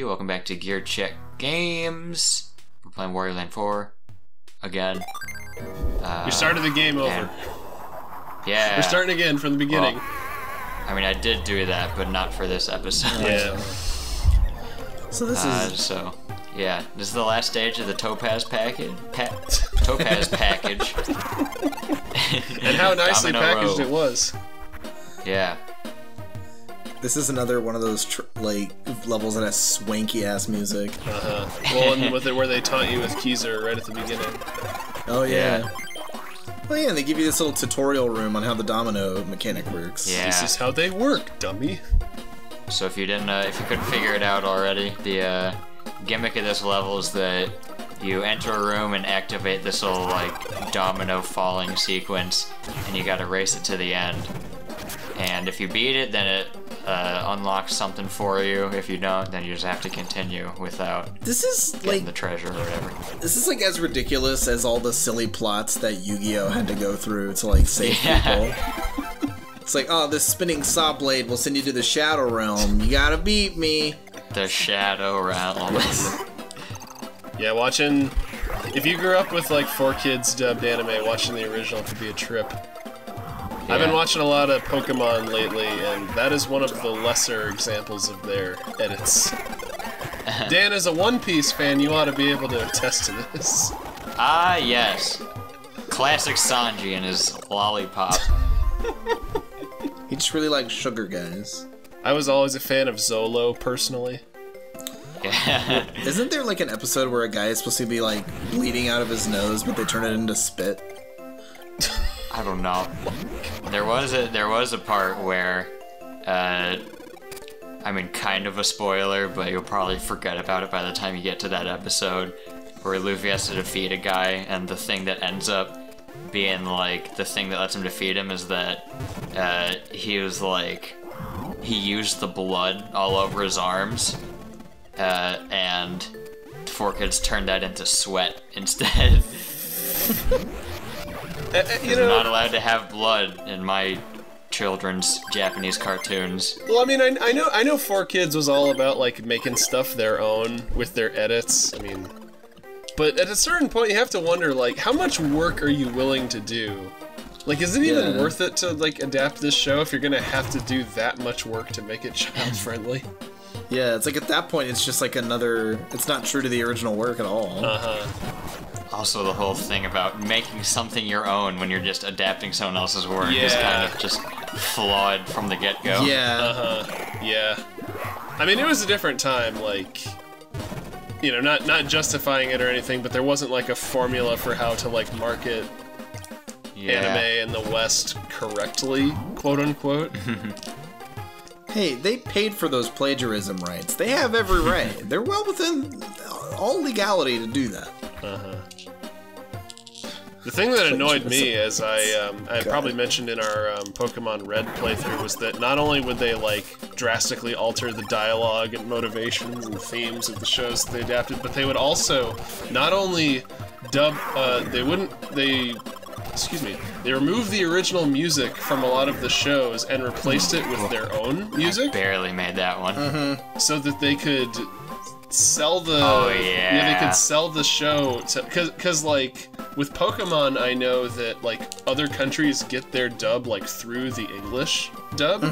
welcome back to Gear Check Games. We're playing Wario Land 4 again. We started the game over. Yeah. We're starting again from the beginning. Well, I mean, I did do that, but not for this episode. Yeah. So this is... Yeah, this is the last stage of the Topaz package. Topaz package. And how nicely packaged it was. Yeah. This is another one of those like levels that has swanky ass music. Well, and with it where they taunt you with Keezer right at the beginning. Oh yeah. Well, yeah, and they give you this little tutorial room on how the domino mechanic works. Yeah. This is how they work, dummy. So if you didn't, if you couldn't figure it out already, the gimmick of this level is that you enter a room and activate this little like domino falling sequence, and you gotta race it to the end. And if you beat it, then it unlocks something for you. If you don't, then you just have to continue without this is getting like the treasure or whatever. This is like as ridiculous as all the silly plots that Yu-Gi-Oh had to go through to like save people. It's like, oh, this spinning saw blade will send you to the Shadow Realm. You gotta beat me. The Shadow Realm. Yeah, watching... If you grew up with like 4Kids dubbed anime, watching the original could be a trip. Yeah. I've been watching a lot of Pokemon lately, and that is one of the lesser examples of their edits. Dan, as a One Piece fan, you ought to be able to attest to this. Ah, yes. Classic Sanji and his lollipop. He just really likes sugar, guys. I was always a fan of Zolo, personally. Yeah. Isn't there like an episode where a guy is supposed to be like bleeding out of his nose, but they turn it into spit? I don't know. There was a part where, I mean, kind of a spoiler, but you'll probably forget about it by the time you get to that episode, where Luffy has to defeat a guy, and the thing that ends up being like the thing that lets him defeat him is that he was like, he used the blood all over his arms, and 4Kids turned that into sweat instead. You know, I'm not allowed to have blood in my children's Japanese cartoons. Well, I mean, I know 4Kids was all about like making stuff their own with their edits. I mean, but at a certain point, you have to wonder like, how much work are you willing to do? Like, is it even worth it to like adapt this show if you're gonna have to do that much work to make it child friendly? Yeah, it's like at that point, it's just like another. It's not true to the original work at all. Also, the whole thing about making something your own when you're just adapting someone else's work is kind of just flawed from the get-go. Yeah. Yeah. I mean, it was a different time, like, you know, not justifying it or anything, but there wasn't like a formula for how to like market anime in the West correctly, quote unquote. Hey, they paid for those plagiarism rights. They have every right. They're well within all legality to do that. The thing that annoyed me, as I probably mentioned in our Pokemon Red playthrough, was that not only would they like drastically alter the dialogue and motivations and themes of the shows that they adapted, but they would also not only dub, they removed the original music from a lot of the shows and replaced it with their own music. I barely made that one. So that they could sell the they could sell the show because like with Pokemon, I know that like other countries get their dub like through the English dub,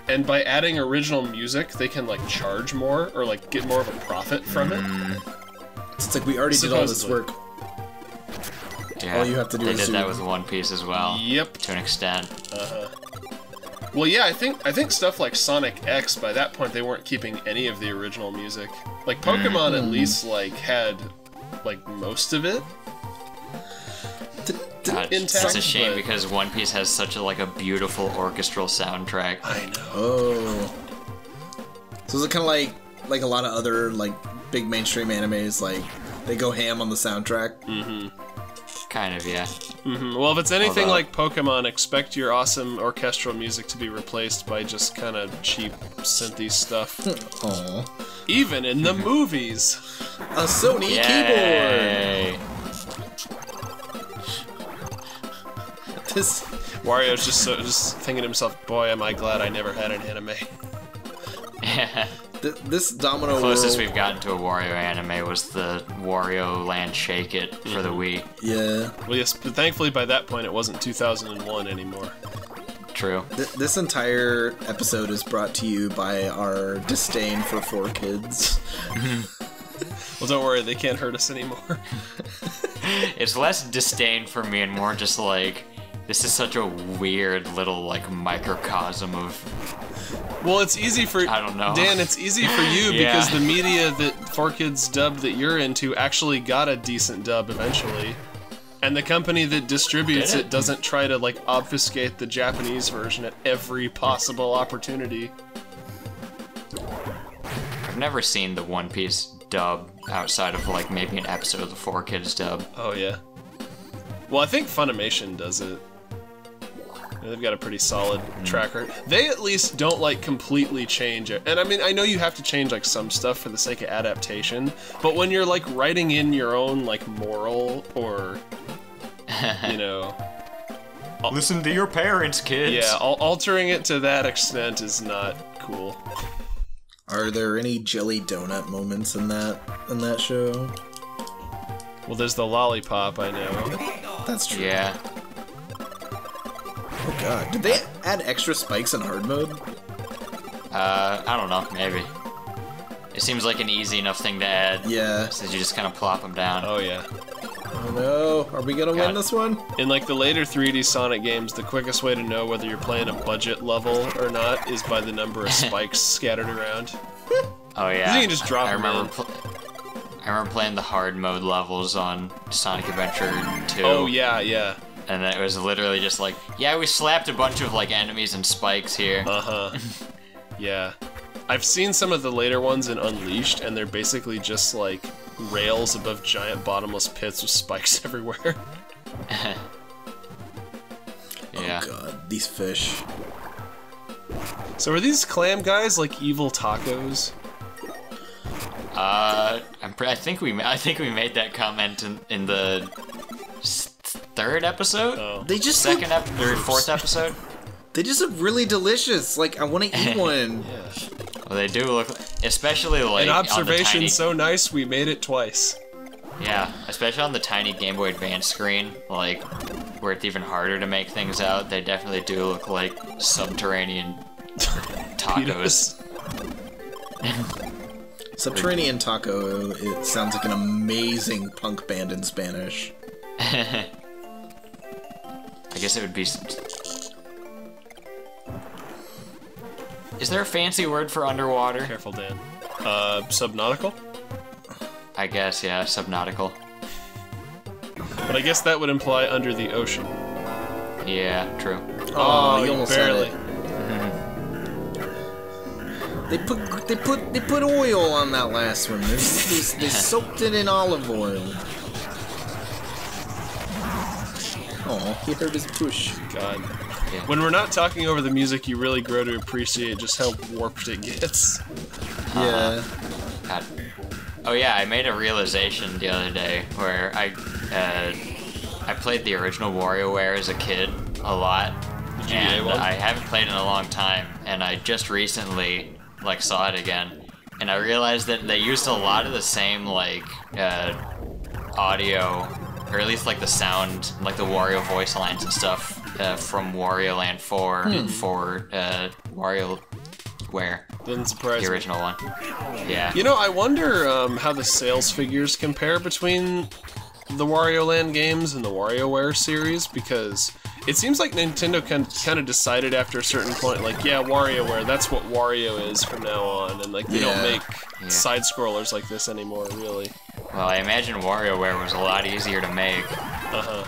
and by adding original music, they can like charge more or like get more of a profit from it. It's like we already did all this work. Yeah, all you have to do they is did that with One Piece as well. Yep, to an extent. Well, yeah, I think stuff like Sonic X, by that point, they weren't keeping any of the original music. Like, Pokemon at least, like, had, like, most of it. It's a shame because One Piece has such a, like, a beautiful orchestral soundtrack. I know. Oh. So is it kind of like a lot of other, like, big mainstream animes, like, they go ham on the soundtrack? Kind of, yeah. Well, if it's anything like Pokemon, expect your awesome orchestral music to be replaced by just kind of cheap synthy stuff. Aww. Even in the movies. A Sony keyboard. Wario's just thinking to himself, boy, am I glad I never had an anime. This Domino The closest World... we've gotten to a Wario anime was the Wario Land Shake It for the Wii. Yeah. Well, yes, but thankfully by that point it wasn't 2001 anymore. True. This entire episode is brought to you by our disdain for 4Kids. Well, don't worry, they can't hurt us anymore. It's less disdain for me and more just like, this is such a weird little like microcosm of... Well, it's easy for... I don't know. Dan, it's easy for you Yeah. because the media that 4Kids dub that you're into actually got a decent dub eventually. And the company that distributes Did it? it doesn't try to, like, obfuscate the Japanese version at every possible opportunity. I've never seen the One Piece dub outside of like maybe an episode of the 4Kids dub. Oh, yeah. Well, I think Funimation does it. They've got a pretty solid tracker. They at least don't, like, completely change it. And I mean, I know you have to change, like, some stuff for the sake of adaptation, but when you're, like, writing in your own, like, moral or, you know... Listen to your parents, kids! Yeah, altering it to that extent is not cool. Are there any jelly donut moments in that show? Well, there's the lollipop, I know. That's true. Yeah. Oh god, did they add extra spikes in hard mode? I don't know, maybe. It seems like an easy enough thing to add. Yeah. Since you just kind of plop them down. Oh, yeah. Oh no, are we gonna win this one? In, like, the later 3D Sonic games, the quickest way to know whether you're playing a budget level or not is by the number of spikes scattered around. Oh yeah. You can just drop I them remember in. I remember playing the hard mode levels on Sonic Adventure 2. Oh, yeah, yeah. And it was literally just like, yeah, we slapped a bunch of like enemies and spikes here. Uh-huh. Yeah. I've seen some of the later ones in Unleashed, and they're basically just like rails above giant bottomless pits with spikes everywhere. Yeah. Oh god, these fish. So are these clam guys like evil tacos? I think we made that comment in the third episode. Oh. They just Second or fourth episode. They just look really delicious. Like I want to eat one. Yeah. Well, they do look, especially like An on the observation tiny, so nice we made it twice. yeah, especially on the tiny Game Boy Advance screen, like where it's even harder to make things out. They definitely do look like subterranean tacos. Subterranean Taco, it sounds like an amazing punk band in Spanish. I guess it would be. Is there a fancy word for underwater? Careful, Dan. Subnautical? Oh, I guess, yeah, subnautical. But I guess that would imply under the ocean. Yeah, true. Oh, you almost barely. had it. They put oil on that last one. They soaked it in olive oil. Oh, he hurt his push. God. Yeah. When we're not talking over the music, you really grow to appreciate just how warped it gets. Yeah. God. Oh yeah, I made a realization the other day where I played the original WarioWare as a kid a lot, and one? I haven't played in a long time, and I just recently like saw it again, and I realized that they used a lot of the same like audio, or at least like the sound, like the Wario voice lines and stuff from Wario Land 4 for WarioWare, Doesn't surprise the me. original one. Yeah. You know, I wonder how the sales figures compare between the Wario Land games and the WarioWare series, because it seems like Nintendo kind of decided after a certain point, like, yeah, WarioWare, that's what Wario is from now on, and like they don't make side-scrollers like this anymore, really. Well, I imagine WarioWare was a lot easier to make. Uh-huh.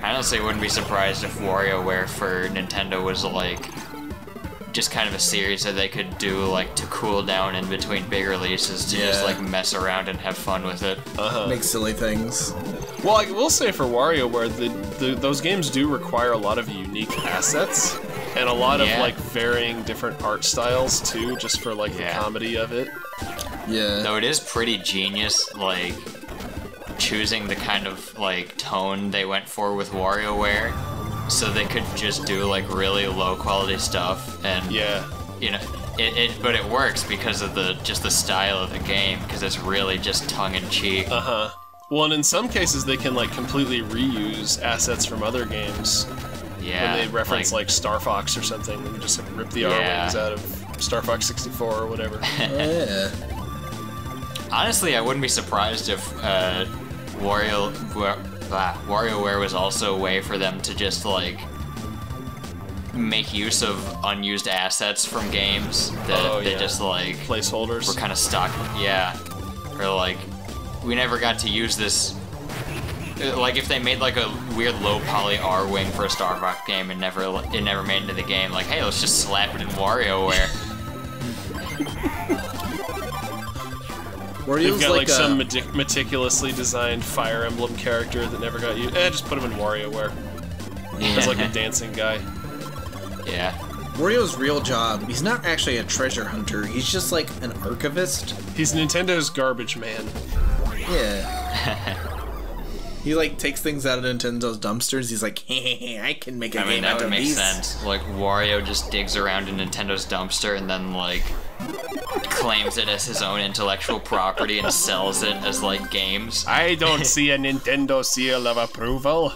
I honestly wouldn't be surprised if WarioWare for Nintendo was like just kind of a series that they could do like to cool down in between big releases to just like mess around and have fun with it. Make silly things. Well, I will say for WarioWare, those games do require a lot of unique assets and a lot of like varying different art styles too, just for like the comedy of it. Yeah. Though it is pretty genius, like choosing the kind of like tone they went for with WarioWare, so they could just do like really low quality stuff and you know, but it works because of just the style of the game, because it's really just tongue-in-cheek. Well, and in some cases they can like completely reuse assets from other games. Yeah. When they reference like Star Fox or something, and just rip the R-Wings out of Star Fox 64 or whatever. Yeah. Honestly, I wouldn't be surprised if WarioWare was also a way for them to just like make use of unused assets from games that they just like placeholders were kind of stuck. Yeah, or like we never got to use this. Like if they made like a weird low poly R-Wing for a Star Fox game and it never made it into the game, like hey, let's just slap it in WarioWare. They've got like some meticulously designed Fire Emblem character that never got used. Just put him in WarioWare. As like a dancing guy. Yeah. Wario's real job, he's not actually a treasure hunter, he's just like an archivist. He's Nintendo's garbage man. Yeah. He like takes things out of Nintendo's dumpsters, he's like, hey, I can make a game out of these. That would make sense. Like, Wario just digs around in Nintendo's dumpster and then like claims it as his own intellectual property and sells it as like games. I don't see a Nintendo seal of approval.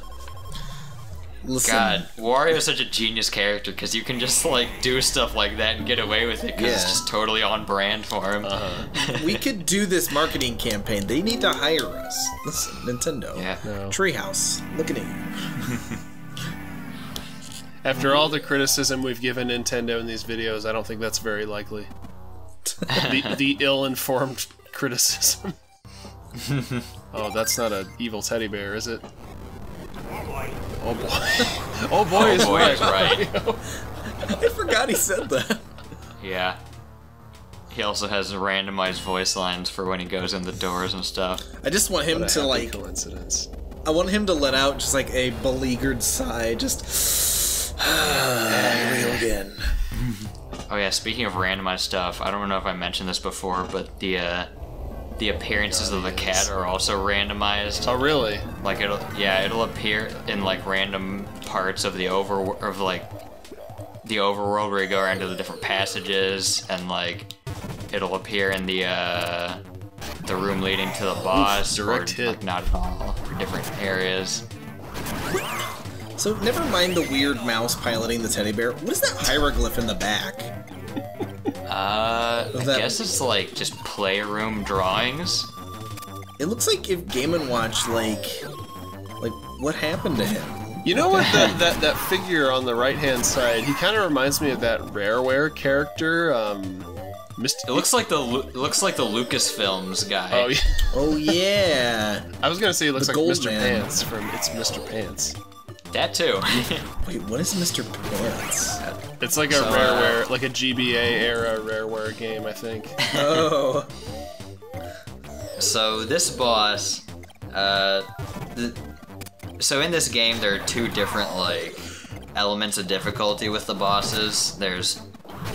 Listen. God, Wario is such a genius character because you can just like do stuff like that and get away with it because it's just totally on brand for him. We could do this marketing campaign. They need to hire us. Listen, Nintendo. Yeah. No. Treehouse. Looking at you. After all the criticism we've given Nintendo in these videos, I don't think that's very likely. The ill-informed criticism. Oh, that's not an evil teddy bear, is it? Oh boy. Oh boy, is right. I forgot he said that. Yeah. He also has randomized voice lines for when he goes in the doors and stuff. I just want him to like coincidence. I want him to let out just like a beleaguered sigh, just here we go again. Oh yeah, speaking of randomized stuff, I don't know if I mentioned this before, but the appearances of the cat are also randomized. Oh really? Like it'll appear in like random parts of the overworld where you go around to the different passages, and like it'll appear in the room leading to the boss, direct hit. Like not at all, or different areas. So never mind the weird mouse piloting the teddy bear. What is that hieroglyph in the back? I guess it's like just playroom drawings. It looks like if Game & Watch like what happened to him? You know what? that figure on the right-hand side, he kind of reminds me of that Rareware character. It looks like the Lucasfilms guy. Oh yeah. Oh yeah. I was gonna say it looks The like Gold Mr. Man. Pants from It's Mr. Pants. That too. Wait, what is Mr. Pants? It's like a Rareware, like a GBA era Rareware game, I think. Oh. So this boss, so in this game there are two different like elements of difficulty with the bosses. There's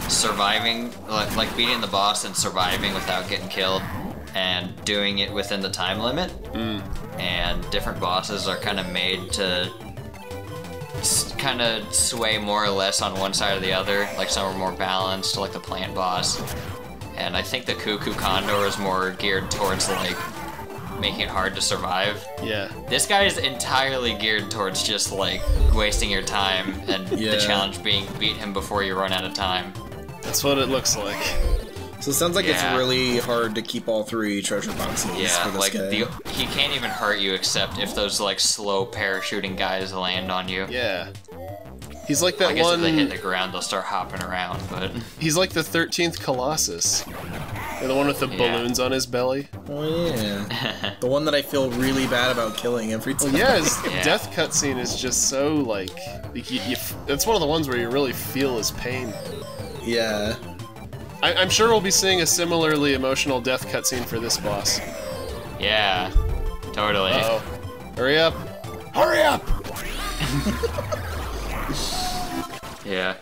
surviving, like beating the boss and surviving without getting killed, and doing it within the time limit. And different bosses are kind of made to kind of sway more or less on one side or the other. Like some are more balanced, like the plant boss. And I think the Cuckoo Condor is more geared towards like making it hard to survive. Yeah. This guy is entirely geared towards just like wasting your time, and the challenge being beat him before you run out of time. That's what it looks like. So it sounds like it's really hard to keep all three treasure boxes for this like guy. he can't even hurt you except if those like slow parachuting guys land on you. Yeah. He's like that I guess one. if they hit the ground, they'll start hopping around. But he's like the 13th Colossus. Or the one with the balloons on his belly. Oh yeah. The one that I feel really bad about killing every time. Well, yeah, his death cutscene is just so like it's one of the ones where you really feel his pain. Yeah. I'm sure we'll be seeing a similarly emotional death cutscene for this boss. Yeah, totally. Uh-oh. Hurry up! Hurry up! Yeah.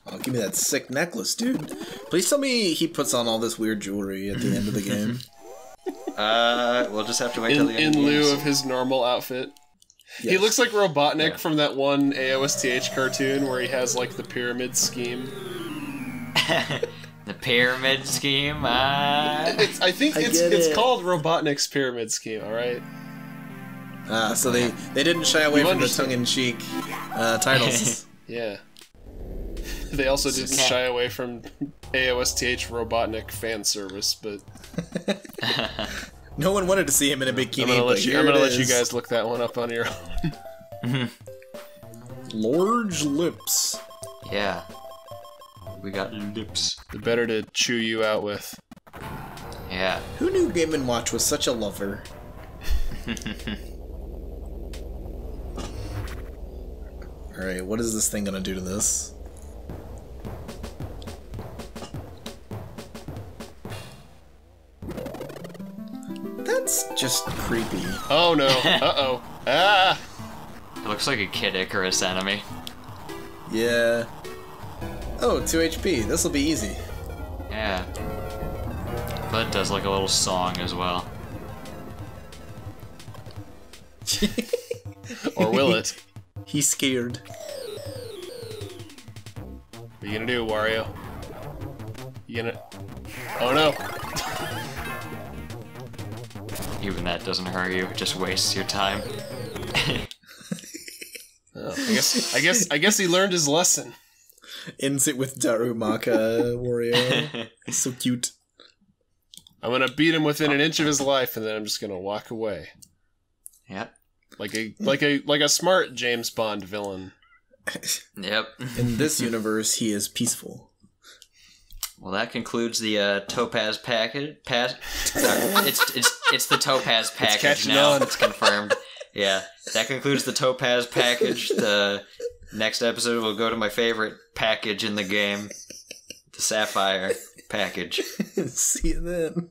Oh, give me that sick necklace, dude. Please tell me he puts on all this weird jewelry at the end of the game. We'll just have to wait till the end in lieu of his normal outfit. Yes. He looks like Robotnik from that one AOSTH cartoon where he has like the pyramid scheme. The pyramid scheme. I think it's called Robotnik's pyramid scheme. All right. So they didn't shy away from the tongue-in-cheek titles. Yeah. They also didn't shy away from AOSTH Robotnik fan service, but no one wanted to see him in a bikini. I'm gonna let you guys look that one up on your own. Large lips. Yeah. We got lips. They're better to chew you out with. Yeah. Who knew Game & Watch was such a lover? Alright, what is this thing gonna do to this? That's just creepy. Oh no. Uh-oh. Ah! It looks like a Kid Icarus enemy. Yeah. Oh, 2 HP. This'll be easy. Yeah. But it does like a little song as well. Or will it? He's scared. What are you gonna do, Wario? You gonna... Oh no! Even that doesn't hurt you, it just wastes your time. Oh, I guess he learned his lesson. Ends it with Darumaka Wario. So cute. I'm gonna beat him within an inch of his life, and then I'm just gonna walk away. Yep. Like a smart James Bond villain. Yep. In this universe, he is peaceful. Well, that concludes the Topaz package. It's the Topaz package now. On. It's confirmed. Yeah, that concludes the Topaz package. The next episode will go to my favorite package in the game, the Sapphire package. See you then.